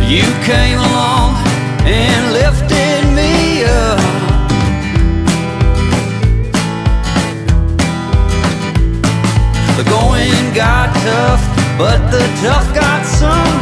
You came along and lifted me up. The going got tough, but the tough got some